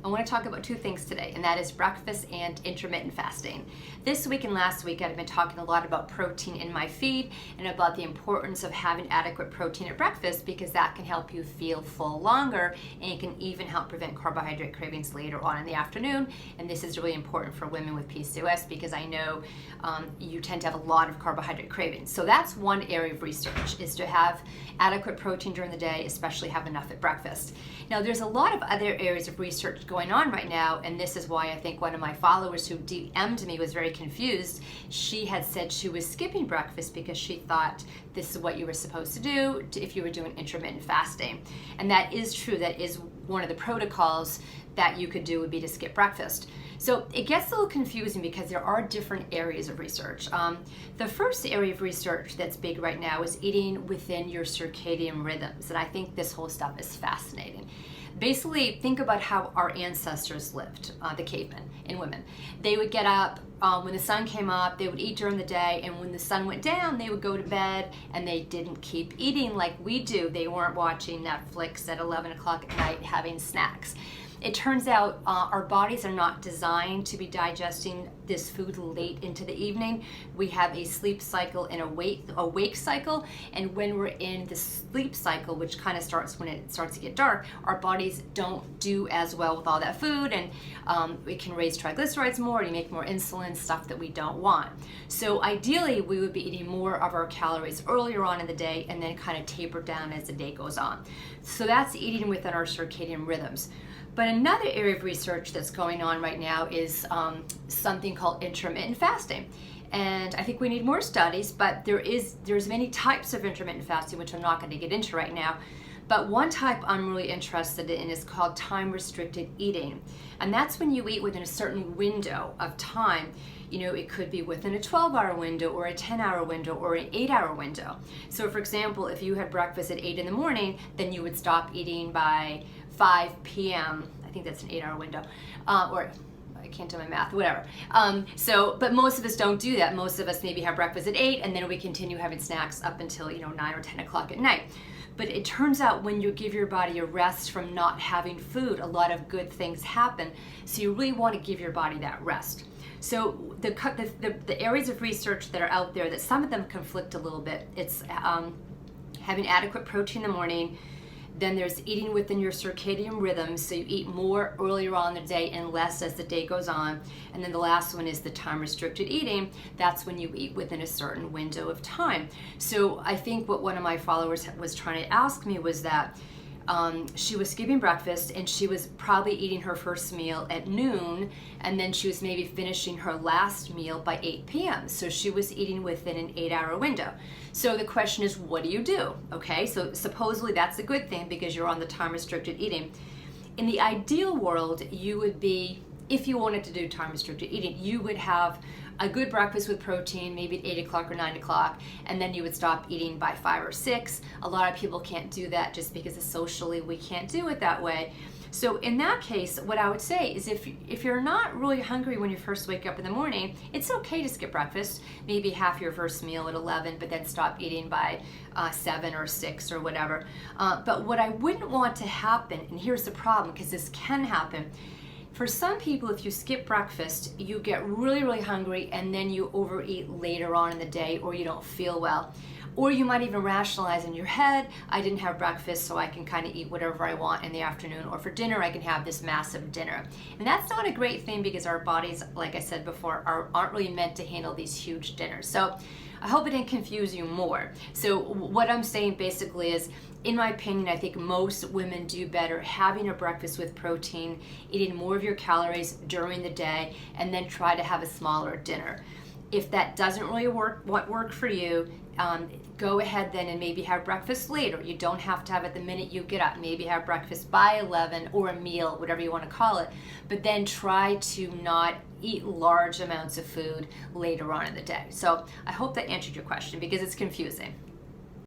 I want to talk about two things today, and that is breakfast and intermittent fasting. This week and last week, I've been talking a lot about protein in my feed and about the importance of having adequate protein at breakfast because that can help you feel full longer and it can even help prevent carbohydrate cravings later on in the afternoon. And this is really important for women with PCOS because I know you tend to have a lot of carbohydrate cravings. So that's one area of research, is to have adequate protein during the day, especially have enough at breakfast. Now, there's a lot of other areas of research going on right now, and this is why I think one of my followers who DM'd me was very confused. She had said she was skipping breakfast because she thought this is what you were supposed to do if you were doing intermittent fasting. And that is true. That is one of the protocols that you could do, would be to skip breakfast. So it gets a little confusing because there are different areas of research. The first area of research that's big right now is eating within your circadian rhythms, and I think this whole stuff is fascinating. Basically, think about how our ancestors lived, the cavemen and women. They would get up when the sun came up, they would eat during the day, and when the sun went down, they would go to bed, and they didn't keep eating like we do. They weren't watching Netflix at 11 o'clock at night having snacks. It turns out our bodies are not designed to be digesting this food late into the evening. We have a sleep cycle and a wake cycle, and when we're in the sleep cycle, which kind of starts when it starts to get dark, our bodies don't do as well with all that food, and it can raise triglycerides more, and you make more insulin, stuff that we don't want. So ideally, we would be eating more of our calories earlier on in the day and then kind of taper down as the day goes on. So that's eating within our circadian rhythms. But another area of research that's going on right now is something called intermittent fasting. And I think we need more studies, but there's many types of intermittent fasting, which I'm not going to get into right now. But one type I'm really interested in is called time-restricted eating. And that's when you eat within a certain window of time. You know, it could be within a 12-hour window or a 10-hour window or an 8-hour window. So for example, if you had breakfast at 8 in the morning, then you would stop eating by 5 p.m. I think that's an 8-hour window, or I can't do my math, whatever. But most of us don't do that. Most of us maybe have breakfast at 8 and then we continue having snacks up until 9 or 10 o'clock at night. But it turns out when you give your body a rest from not having food, a lot of good things happen. So you really want to give your body that rest. So the areas of research that are out there, that some of them conflict a little bit. It's having adequate protein in the morning. Then there's eating within your circadian rhythm, so you eat more earlier on in the day and less as the day goes on. And then the last one is the time-restricted eating. That's when you eat within a certain window of time. So I think what one of my followers was trying to ask me was that she was skipping breakfast and she was probably eating her first meal at noon, and then she was maybe finishing her last meal by 8 p.m. So she was eating within an 8-hour window. So the question is, what do you do? Okay, so supposedly that's a good thing because you're on the time-restricted eating. In the ideal world, you would be, if you wanted to do time-restricted eating, you would have a good breakfast with protein, maybe at 8 o'clock or 9 o'clock, and then you would stop eating by 5 or 6. A lot of people can't do that just because socially we can't do it that way. So in that case, what I would say is if you're not really hungry when you first wake up in the morning, it's okay to skip breakfast, maybe half your first meal at 11, but then stop eating by 7 or 6 or whatever. But what I wouldn't want to happen, and here's the problem, because this can happen, for some people, if you skip breakfast, you get really, really hungry and then you overeat later on in the day, or you don't feel well. Or you might even rationalize in your head, I didn't have breakfast, so I can kind of eat whatever I want in the afternoon, or for dinner I can have this massive dinner. And that's not a great thing because our bodies, like I said before, aren't really meant to handle these huge dinners. So I hope it didn't confuse you more. So what I'm saying basically is, in my opinion, I think most women do better having a breakfast with protein, eating more of your calories during the day, and then try to have a smaller dinner. If that doesn't really work for you, go ahead then and maybe have breakfast later. You don't have to have it the minute you get up. Maybe have breakfast by 11 or a meal, whatever you want to call it. But then try to not eat large amounts of food later on in the day. So I hope that answered your question because it's confusing.